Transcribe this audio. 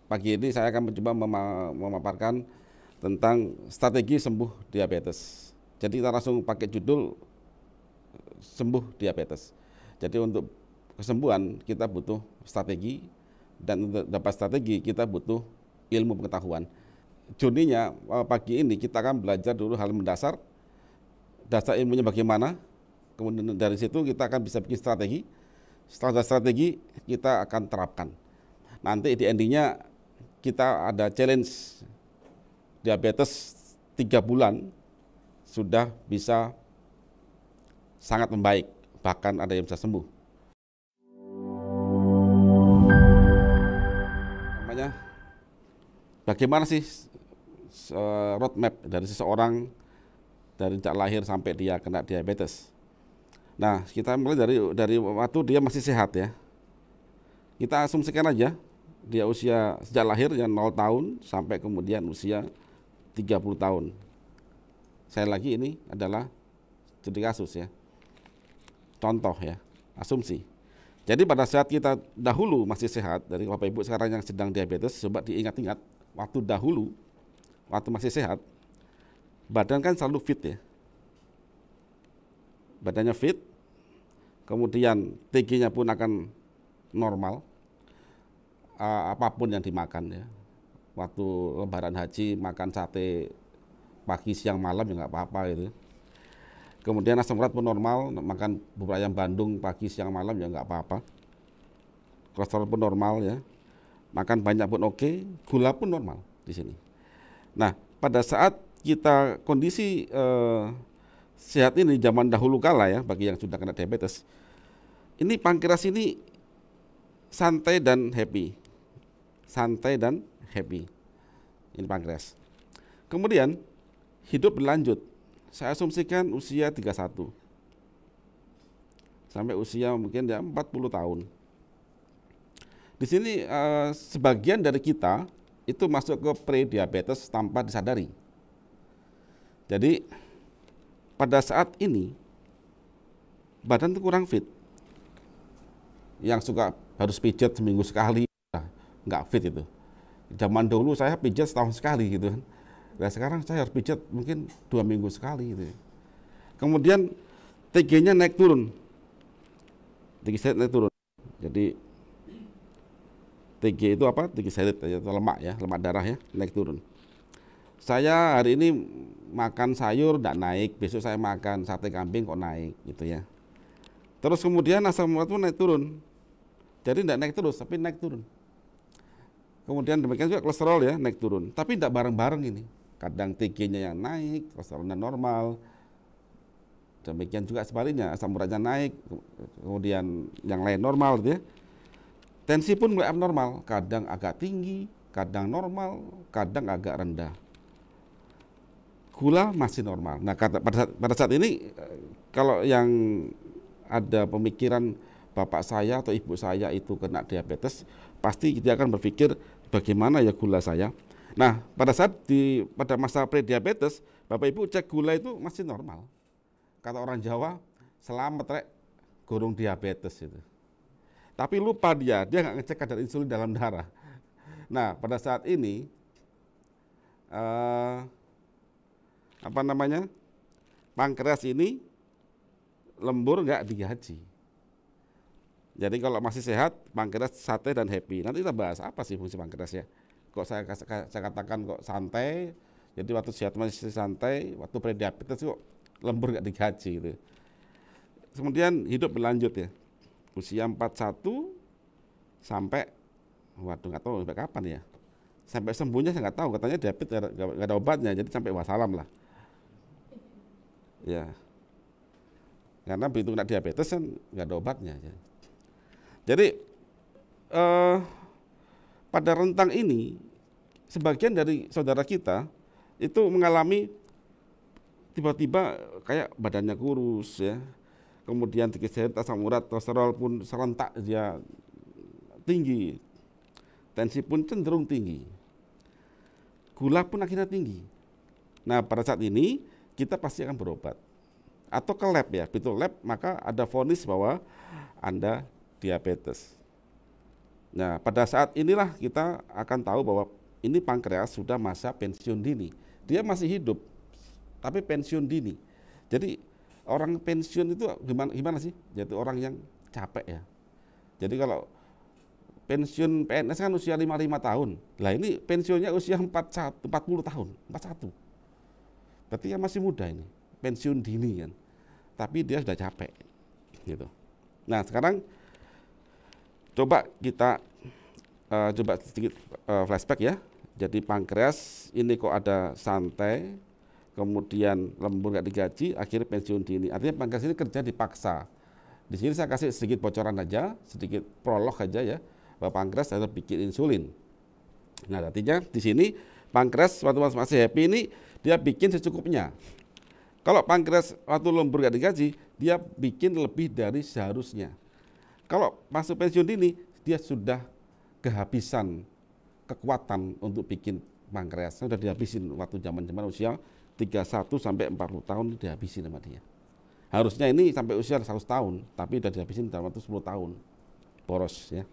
Pagi ini saya akan mencoba memaparkan tentang strategi sembuh diabetes. Jadi kita langsung pakai judul sembuh diabetes. Jadi untuk kesembuhan kita butuh strategi, dan untuk dapat strategi kita butuh ilmu pengetahuan. Joninya pagi ini kita akan belajar dulu hal mendasar, dasar ilmunya bagaimana, kemudian dari situ kita akan bisa bikin strategi. Setelah ada strategi kita akan terapkan. Nanti di endingnya kita ada challenge diabetes 3 bulan sudah bisa sangat membaik, bahkan ada yang bisa sembuh. Namanya, bagaimana sih roadmap dari seseorang dari sejak lahir sampai dia kena diabetes? Nah, kita mulai dari waktu dia masih sehat ya. Kita asumsikan aja dia usia sejak lahir yang 0 tahun sampai kemudian usia 30 tahun. Saya lagi ini adalah studi kasus ya. Contoh ya, asumsi. Jadi pada saat kita dahulu masih sehat, dari Bapak Ibu sekarang yang sedang diabetes, coba diingat-ingat waktu dahulu, waktu masih sehat, badan kan selalu fit ya. Badannya fit, kemudian TG-nya pun akan normal, apapun yang dimakan ya. Waktu lebaran haji makan sate pagi siang malam ya nggak apa-apa gitu. Kemudian asam urat pun normal, makan bubur ayam Bandung pagi siang malam ya nggak apa-apa. Kolesterol pun normal ya, makan banyak pun oke, gula pun normal di sini. Nah, pada saat kita kondisi sehat ini zaman dahulu kala ya, bagi yang sudah kena diabetes, ini pankreas ini santai dan happy, santai dan happy. Ini pankreas. Kemudian hidup berlanjut. Saya asumsikan usia 31 sampai usia mungkin ya 40 tahun. Di sini sebagian dari kita itu masuk ke pre-diabetes tanpa disadari. Jadi pada saat ini badan itu kurang fit. Yang suka harus pijat seminggu sekali, nggak fit itu. Zaman dulu saya pijat setahun sekali gitu kan. Nah sekarang saya harus pijat mungkin 2 minggu sekali gitu. Kemudian TG-nya naik turun. TG naik turun. Jadi TG itu apa? Triglycerid atau lemak ya, lemak darah ya, naik turun. Saya hari ini makan sayur tidak naik, besok saya makan sate kambing kok naik gitu ya. Terus kemudian asam urat pun naik turun. Jadi tidak naik terus, tapi naik turun. Kemudian demikian juga kolesterol ya, naik turun. Tapi tidak bareng-bareng ini. Kadang TG-nya yang naik, kolesterolnya normal. Demikian juga sebaliknya, asam uratnya naik, kemudian yang lain normal gitu ya. Tensi pun mulai abnormal, kadang agak tinggi, kadang normal, kadang agak rendah. Gula masih normal. Nah, pada saat ini kalau yang ada pemikiran bapak saya atau ibu saya itu kena diabetes, pasti dia akan berpikir bagaimana ya gula saya. Nah, pada masa pre-diabetes, Bapak Ibu cek gula itu masih normal. Kata orang Jawa, selamat rek, gorong diabetes itu. Tapi lupa dia nggak ngecek kadar insulin dalam darah. Nah, pada saat ini pankreas ini lembur nggak digaji. Jadi kalau masih sehat, pankreas sate dan happy. Nanti kita bahas apa sih fungsi pankreas ya. Kok saya katakan kok santai, jadi waktu sehat masih santai, waktu prediabetes kok lembur nggak digaji gitu. Kemudian hidup berlanjut ya. Usia 41 sampai, waduh nggak tahu sampai kapan ya. Sampai sembuhnya saya nggak tahu, katanya diabetes nggak ada obatnya, jadi sampai wassalam lah. Ya, karena begitu kena diabetes kan nggak ada obatnya. Jadi pada rentang ini sebagian dari saudara kita itu mengalami tiba-tiba kayak badannya kurus ya, kemudian triglycerid, asam urat, kolesterol pun serentak dia tinggi, tensi pun cenderung tinggi, gula pun akhirnya tinggi. Nah pada saat ini kita pasti akan berobat atau ke lab ya, begitu lab maka ada vonis bahwa Anda diabetes. Nah, pada saat inilah kita akan tahu bahwa ini pankreas sudah masa pensiun dini. Dia masih hidup, tapi pensiun dini. Jadi orang pensiun itu gimana sih? Jadi orang yang capek ya. Jadi kalau pensiun PNS kan usia 55 tahun. Lah ini pensiunnya usia 40 tahun, 41. Berarti yang masih muda ini, pensiun dini kan. Tapi dia sudah capek gitu. Nah, sekarang coba kita coba sedikit flashback ya. Jadi pankreas ini kok ada santai, kemudian lembur nggak digaji, akhirnya pensiun dini. Artinya pankreas ini kerja dipaksa. Di sini saya kasih sedikit bocoran aja, sedikit prolog aja ya, bahwa pankreas harus bikin insulin. Nah, artinya di sini pankreas waktu masih happy ini dia bikin secukupnya. Kalau pankreas waktu lembur nggak digaji, dia bikin lebih dari seharusnya. Kalau masuk pensiun dini, dia sudah kehabisan kekuatan untuk bikin pankreas. Sudah dihabisin waktu zaman-zaman usia 31 sampai 40 tahun dihabisin sama dia. Harusnya ini sampai usia 100 tahun, tapi sudah dihabisin dalam waktu 10 tahun. Boros ya.